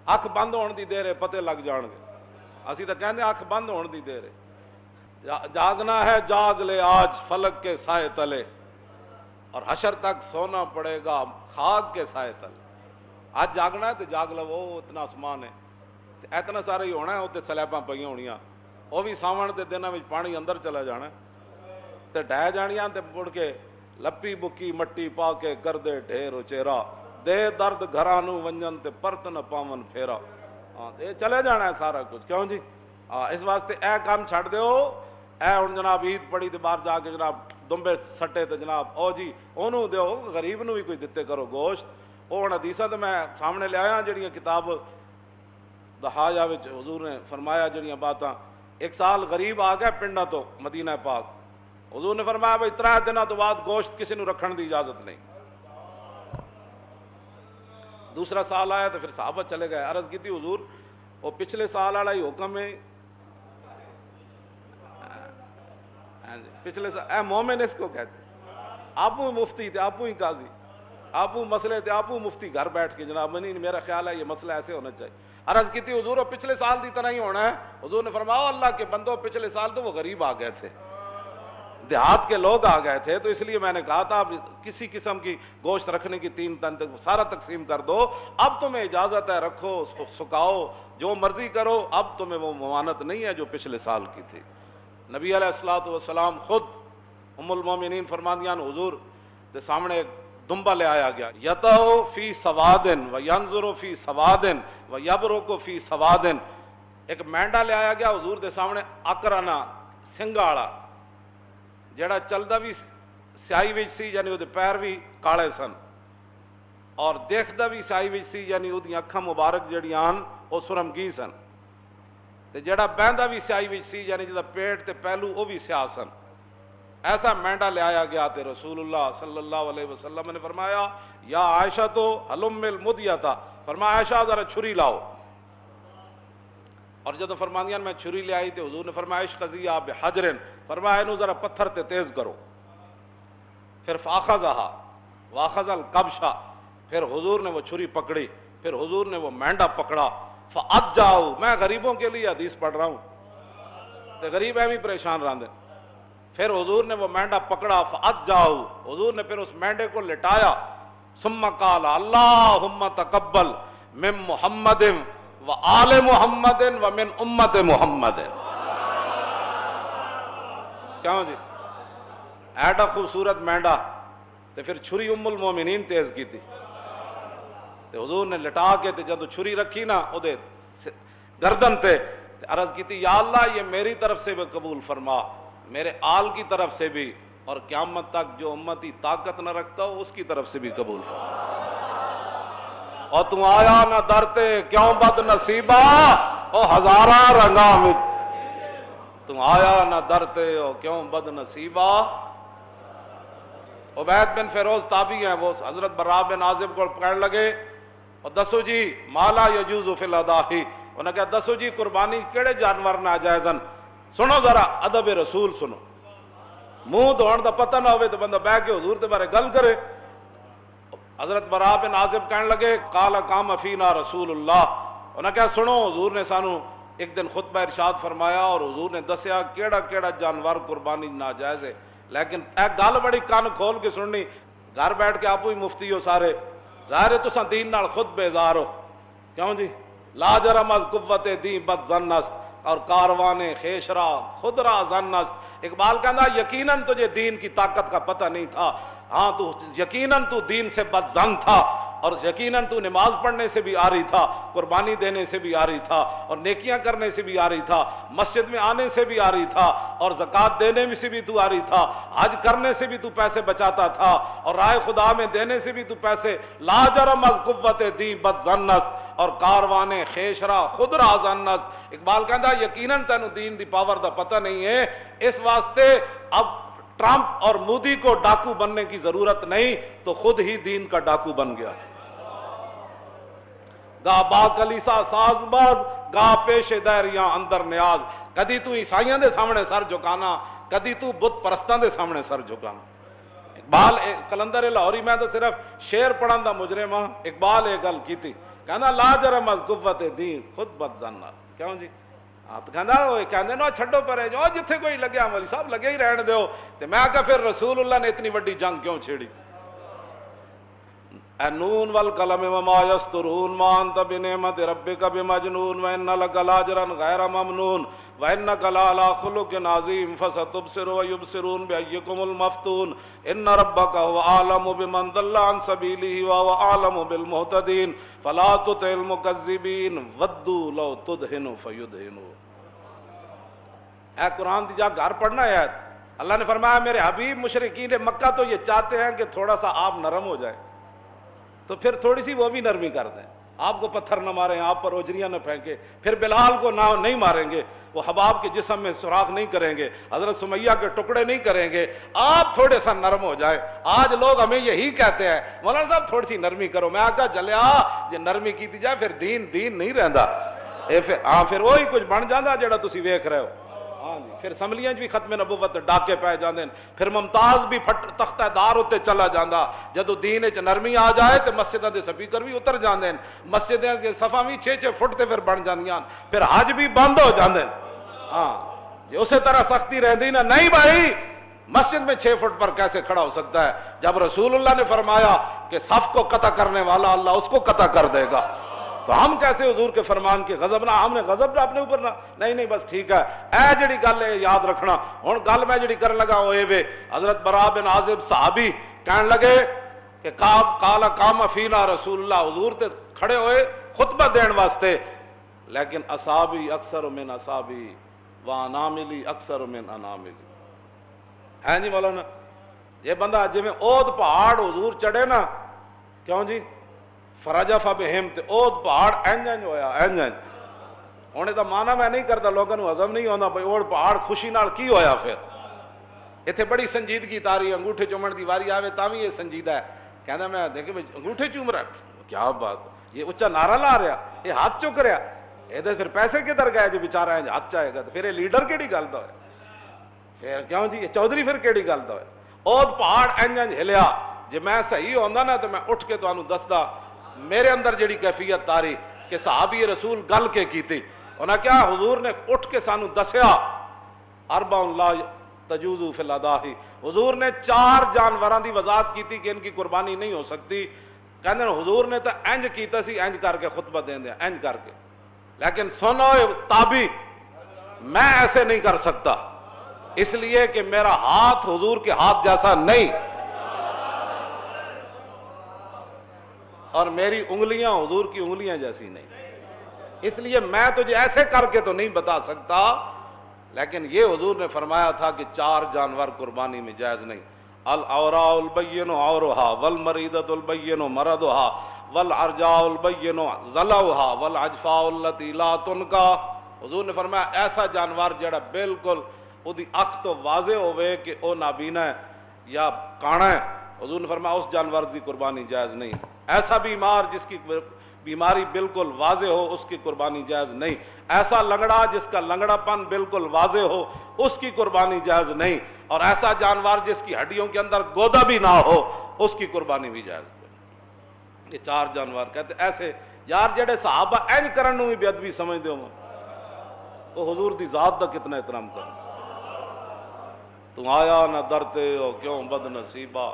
اکھ بند ہونے دی دیر ہے پتے لگ جان گے. اسی تو کہنے اکھ بند ہونے دی دیر ہے. جاگنا ہے جاگ لے آج فلک کے سائے تلے, اور حشر تک سونا پڑے گا خاک کے سائے تلے. آج جاگنا ہے تو جاگ لو, وہ اتنا آسمان ہے, اتنا سارا ہی ہونا ہے. اتنے سلیباں پہ ہونیاں, وہ بھی ساون کے دنوں میں پانی اندر چلا جانا تے ڈہ جانیاں, تے مڑ کے لپی بکی مٹی پا کے کر دے ڈھیر اچیرا, دے درد گھرانو ونجن تے پرت نہ پاون پھیرا. ہاں یہ چلے جانا ہے سارا کچھ, کیوں جی؟ اس واسطے اے کام چھڑ دیو. اے ہن جناب عید پڑی تے باہر جا کے جناب دمبے سٹے تے جناب او جی اونوں دیو, غریب نو بھی کوئی دتے کرو گوشت. وہ ہن حدیثاں تے میں سامنے لے آیا جڑیاں کتاب دہاجہ وچ حضور نے فرمایا جڑیاں باتاں. ایک سال غریب آ گیا پنڈاں تو مدینہ پاک, حضور نے فرمایا بھائی 3 دنوں تو بعد گوشت کسی نو رکھن دی اجازت نہیں. دوسرا سال آیا تو پھر صحابہ چلے گئے. عرض کی تھی حضور وہ پچھلے سال والا ہی حکم ہے, پچھلے سال اے مومن اس کو کہتے, آپ مفتی تھے, آپ ہی قاضی, آپ مسئلے تھے, آپ مفتی گھر بیٹھ کے جناب نہیں میرا خیال ہے یہ مسئلہ ایسے ہونا چاہیے. عرض کی تھی حضور وہ پچھلے سال کی طرح ہی ہونا ہے. حضور نے فرمایا اللہ کے بندوں پچھلے سال تو وہ غریب آ گئے تھے, دیہات کے لوگ آ گئے تھے, تو اس لیے میں نے کہا تھا کسی قسم کی گوشت رکھنے کی 3 تن تک سارا تقسیم کر دو. اب تمہیں اجازت ہے, رکھو سکھاؤ جو مرضی کرو, اب تمہیں وہ ممانت نہیں ہے جو پچھلے سال کی تھی. نبی علیہ الصلوۃ والسلام خود ام المومنین فرماندیاں حضور کے سامنے ایک دمبا لے آیا گیا, یتو فی سوادن و ینظر فی سوادن و یبرک فی سوادن. ایک مینڈا لے آیا گیا حضور کے سامنے, اکرانا سنگا والا, جڑا چلدا بھی سیاہی وچ سی, یعنی وہ پیر بھی کالے سن, اور دیکھدا بھی سیاہی وچ سی, یعنی وہ اکھاں مبارک جڑیاں وہ سرمگی سن, تے جڑا بہندا بھی سیاہی وچ سی, یعنی جدا پیٹ تے پہلو وہ بھی سیاہ سن. ایسا مینڈا لے آیا گیا تے رسول اللہ صلی اللہ علیہ وسلم نے فرمایا یا عائشہ تو حلم المدیتا, فرمایا عائشہ ذرا چھری لاؤ. اور جب فرماندیاں میں چھری لے آئی تے حضور نے فرمایا اشخذیہ بحجرن, فرمایا انہوں ذرا پتھر تے تیز کرو. پھر فاخذہا واخذ القبشہ, پھر حضور نے وہ چھری پکڑی, پھر حضور نے وہ مینڈا پکڑا. فاجاؤ, میں غریبوں کے لیے حدیث پڑھ رہا ہوں تے غریب ایویں پریشان رہندے. پھر حضور نے وہ مینڈا پکڑا, فاجاؤ, حضور نے پھر اس مینڈے کو لٹایا. ثم قال اللہم تقبل من محمد و آل محمد و من امت محمد. کیوں جی ایڈا خوبصورت مینڈا, تے پھر چھری ام المومنین تیز کی تھی, تے حضور نے لٹا کے تے جب چھری رکھی نا او دے گردن تے عرض کی تھی یا اللہ یہ میری طرف سے بھی قبول فرما, میرے آل کی طرف سے بھی, اور قیامت تک جو امتی طاقت نہ رکھتا ہو اس کی طرف سے بھی قبول فرما. اور تم آیا نہ درتے کیوں بد نصیبہ, او ہزارہ رنگا میں تم آیا نہ درتے ہو کیوں بد نصیبہ. عبید بن فیروز تابعی ہیں, وہ حضرت براء بن عازب کو پکڑ لگے اور دسو جی مالا یجوز فی الاداہی, انہوں نے کہا دسو جی قربانی کیڑے جانور ناجائزن, سنو ذرا ادب رسول سنو, منہ دھوڑ دا پتہ نہ ہوئے تو بندہ بیٹھ کے حضور تے بارے گل کرے. حضرت براء بن عازب کہنے لگے قال قام فینا رسول اللہ, انہوں نے کہا سنو حضور نے سانو ایک دن خطبہ ارشاد فرمایا اور حضور نے دسیا کیڑا کیڑا جانور قربانی ناجائز ہے. لیکن اے گل بڑی کان کھول کے سننی, گھر بیٹھ کے آپ ہی مفتی ہو سارے, ظاہر ہے تساں دین نال خود بیزار ہو, کیوں جی لا جرم از قوت دین بد ظن است اور کاروان خیشرا خود را ظن است. اقبال کہنا یقیناً تجھے دین کی طاقت کا پتہ نہیں تھا, ہاں تو یقیناً تو دین سے بد ظن تھا, اور یقیناً تو نماز پڑھنے سے بھی آ رہی تھا, قربانی دینے سے بھی آ رہی تھا, اور نیکیاں کرنے سے بھی آ رہی تھا, مسجد میں آنے سے بھی آ رہی تھا, اور زکوٰۃ دینے میں سے بھی تو آ رہی تھا, حج کرنے سے بھی تو پیسے بچاتا تھا, اور رائے خدا میں دینے سے بھی تو پیسے. لا جرم از قوت دین بد ظن است اور کاروان خیشرا خود را ظن است. اقبال کہتا یقیناً تینوں دین دی پاور دا پتہ نہیں ہے, اس واسطے اب ٹرمپ اور مودی کو ڈاکو بننے کی ضرورت نہیں, تو خود ہی دین کا ڈاکو بن گیا. گا با کلیسا ساز باز گا پیش دائریاں اندر نیاز. کدی تو عیسائیاں دے سامنے سر جھکانا, کدی تو بت پرستاں دے سامنے سر جھکانا. اقبال کلندر لاہوری, میں تو صرف شعر پڑھن دا مجرم ہاں, اقبال ایک گل کی تھی, کہنا لا جرم از قوت دین خود بد زننا. کیوں جی؟ تو کہندے نا چھڈو پرے جو جتھے کوئی لگیا مولی صاحب لگے ہی رہن دیو. تے میں کہا پھر رسول اللہ نے اتنی وڈی جنگ کیوں چھیڑی؟ اے نون والقلم وما یسطرون ما انت بنعمت ربک بمجنون وان لک لاجرا غیر ممنون وانک لعلی خلق عظیم فستبصر ویبصرون بایکم المفتون ان ربک هو اعلم بمن ضل عن سبیلہ وهو اعلم بالمہتدین فلا تطع المکذبین ودوا لو تدہن فیدہنون. اے قرآن دی جا گھر پڑھنا ہے. اللہ نے فرمایا میرے حبیب مشرکین مکہ تو یہ چاہتے ہیں کہ تھوڑا سا آپ نرم ہو جائے, تو پھر تھوڑی سی وہ بھی نرمی کر دیں. آپ کو پتھر نہ ماریں, آپ پر اوجریاں نہ پھینکیں, پھر بلال کو نہیں ماریں گے, وہ حباب کے جسم میں سوراخ نہیں کریں گے, حضرت سمیہ کے ٹکڑے نہیں کریں گے. آپ تھوڑے سا نرم ہو جائیں. آج لوگ ہمیں یہی کہتے ہیں مولانا صاحب تھوڑی سی نرمی کرو. میں آقا جلیا جے نرمی کیتی جائے پھر دین نہیں رہندا. پھر وہی کچھ بن جاندہ جڑا تسی ویکھ رہے ہو. پھر اسمبلیاں بھی ختم نبوت ڈاکے پائے جاندے, پھر ممتاز بھی تختہ دار ہوتے چلا جاندہ. جدو دین وچ نرمی آ جائے تو مسجداں دے سپیکر بھی اتر جاندے, مسجداں دے صفاں بھی 6-6 فٹ تے پھر بن جاندیاں, پھر حج بھی بند ہو جاندے. یہ اسی طرح سختی رہندی نا. نہیں بھائی, مسجد میں 6 فٹ پر کیسے کھڑا ہو سکتا ہے جب رسول اللہ نے فرمایا کہ صف کو قطع کرنے والا اللہ اس کو قطع کر دے گا. تو ہم کیسے حضور کے فرمان کے غضب نہ, ہم نے غضب اپنے اوپر نہ, نہیں بس ٹھیک ہے. اے جڑی گل ہے یاد رکھنا. ہن گل میں جڑی کرن لگا وہ وے حضرت برا بن عازب صحابی کہن لگے کہ قال قام فینا رسول اللہ, حضور تے کھڑے ہوئے خطبہ دین واسطے, لیکن اصحابی اکثر من اصحابی واناملی اکثر من اناملی. ہے جی مولانا, یہ بندہ جی میں اود پہاڑ حضور چڑھے نا, کیوں جی فرجف بہم تے اود پہاڑ انج ہویا انج. ہونے دا معنی میں نہیں کرتا, لوگوں کو ہضم نہیں ہوتا بھائی اود پہاڑ خوشی نال کی ہویا. پھر اتنے بڑی سنجیدگی تاری, انگوٹھے چومن دی واری آوے تا بھی یہ سنجیدہ ہے. کہنا میں دیکھے بھائی انگوٹھے چوم رہا, کیا بات, یہ اچھا نعرہ لا رہا, یہ ہاتھ چک رہا, یہ پھر پیسے کدھر گئے جو بیچارہ ہے ہاتھ چاہے گا, تو پھر یہ لیڈر کیڑی گل دا ہے پھر, کیوں جی یہ چودھری پھر کیڑی گل دا ہے. اود پہاڑ انج ہلیا. جی میں صحیح ہوندا نا تو میں اٹھ کے تانوں دسدا میرے اندر جڑی کیفیت تاری کہ صحابی رسول گل کے کیتی. انہاں کیا حضور نے اٹھ کے سانو دسیا اربع لا تجوز فی الاداہی. حضور نے 4 جانوراں دی وضاحت کیتی کہ ان کی قربانی نہیں ہو سکتی. کہندے حضور نے تو انج کیتا سی, انج کر کے خطبہ دیندے انج کر کے, لیکن سنو تابی میں ایسے نہیں کر سکتا, اس لیے کہ میرا ہاتھ حضور کے ہاتھ جیسا نہیں, اور میری انگلیاں حضور کی انگلیاں جیسی نہیں, اس لیے میں تجھے ایسے کر کے تو نہیں بتا سکتا. لیکن یہ حضور نے فرمایا تھا کہ 4 جانور قربانی میں جائز نہیں. العوراء البین عورها والمریضۃ البین مرضها والعرجاء البین ضلعها والعجفاء التي لا تنکا. حضور نے فرمایا ایسا جانور جڑا بالکل اودی اکھ تو واضح ہوئے کہ او نابینا ہے یا کانا ہے, حضور نے فرمایا اس جانور دی قربانی جائز نہیں. ایسا بیمار جس کی بیماری بالکل واضح ہو اس کی قربانی جائز نہیں. ایسا لنگڑا جس کا لنگڑا پن بالکل واضح ہو اس کی قربانی جائز نہیں. اور ایسا جانور جس کی ہڈیوں کے اندر گودا بھی نہ ہو اس کی قربانی بھی جائز نہیں. یہ 4 جانور کہتے ایسے یار جڑے صحابہ اینج کرن نوں بھی بے ادبی سمجھدے ہو, وہ حضور دی ذات دا کتنا احترام کر. تو آیا نہ درتے ہو کیوں بد نصیبہ,